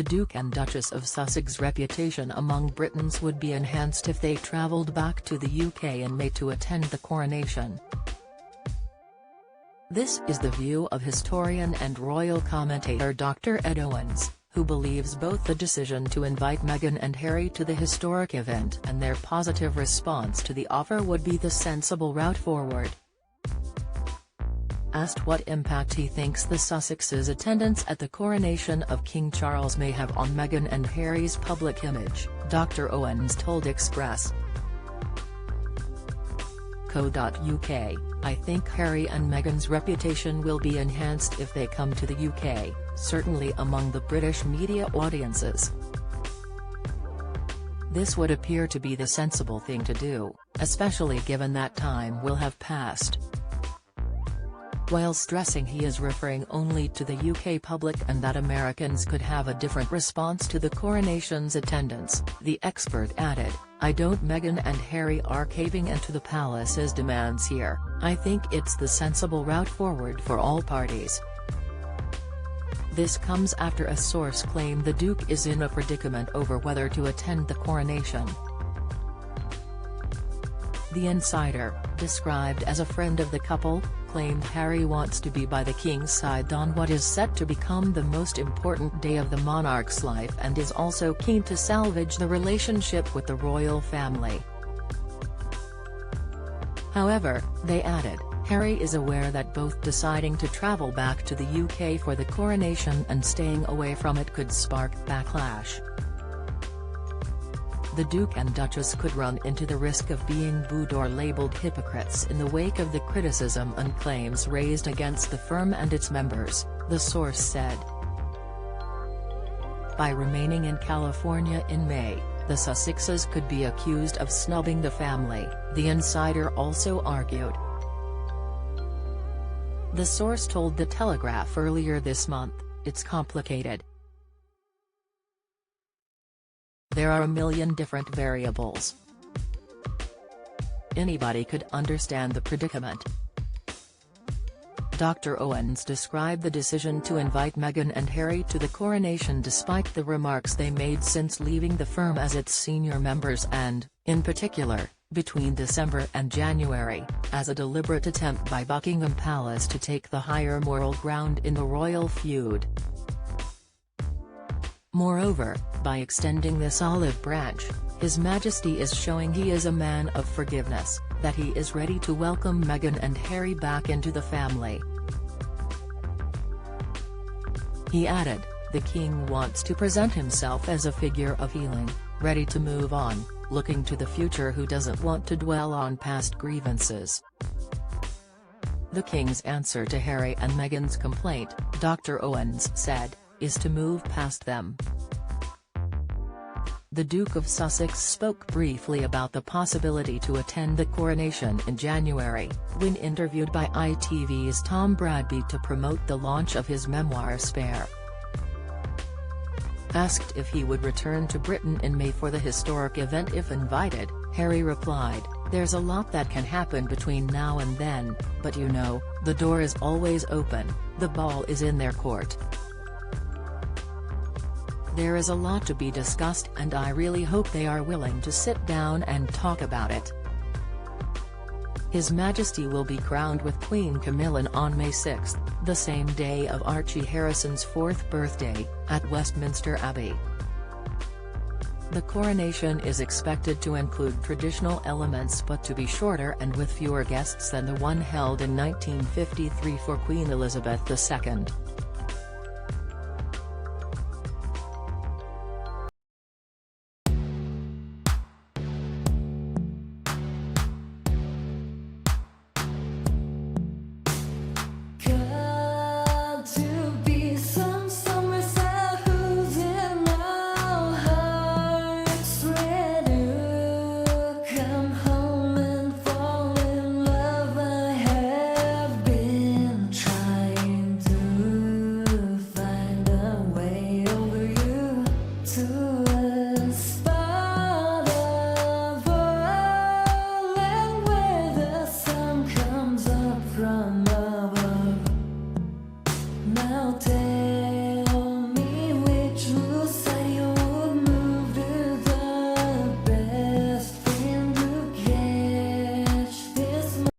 The Duke and Duchess of Sussex's reputation among Britons would be enhanced if they travelled back to the UK in May to attend the coronation. This is the view of historian and royal commentator Dr. Ed Owens, who believes both the decision to invite Meghan and Harry to the historic event and their positive response to the offer would be the sensible route forward. Asked what impact he thinks the Sussexes' attendance at the coronation of King Charles may have on Meghan and Harry's public image, Dr. Owens told Express. Co.uk, I think Harry and Meghan's reputation will be enhanced if they come to the UK, certainly among the British media audiences. This would appear to be the sensible thing to do, especially given that time will have passed. While stressing he is referring only to the UK public and that Americans could have a different response to the coronation's attendance, the expert added, I don't Meghan and Harry are caving into the palace's demands here, I think it's the sensible route forward for all parties. This comes after a source claimed the Duke is in a predicament over whether to attend the coronation. The insider, described as a friend of the couple, claimed Harry wants to be by the King's side on what is set to become the most important day of the monarch's life and is also keen to salvage the relationship with the royal family. However, they added, Harry is aware that both deciding to travel back to the UK for the coronation and staying away from it could spark backlash. The Duke and Duchess could run into the risk of being booed or labelled hypocrites in the wake of the criticism and claims raised against the firm and its members, the source said. By remaining in California in May, the Sussexes could be accused of snubbing the family, the insider also argued. The source told The Telegraph earlier this month, it's complicated. There are a million different variables. Anybody could understand the predicament. Dr. Owens described the decision to invite Meghan and Harry to the coronation despite the remarks they made since leaving the firm as its senior members and, in particular, between December and January, as a deliberate attempt by Buckingham Palace to take the higher moral ground in the royal feud. Moreover, by extending this olive branch, His Majesty is showing he is a man of forgiveness, that he is ready to welcome Meghan and Harry back into the family. He added, the King wants to present himself as a figure of healing, ready to move on, looking to the future who doesn't want to dwell on past grievances. The King's answer to Harry and Meghan's complaint, Dr. Owens said, is to move past them. The Duke of Sussex spoke briefly about the possibility to attend the coronation in January, when interviewed by ITV's Tom Bradby to promote the launch of his memoir Spare. Asked if he would return to Britain in May for the historic event if invited, Harry replied, there's a lot that can happen between now and then, but you know, the door is always open, the ball is in their court. There is a lot to be discussed and I really hope they are willing to sit down and talk about it. His Majesty will be crowned with Queen Camilla on May 6, the same day of Archie Harrison's 4th birthday, at Westminster Abbey. The coronation is expected to include traditional elements but to be shorter and with fewer guests than the one held in 1953 for Queen Elizabeth II.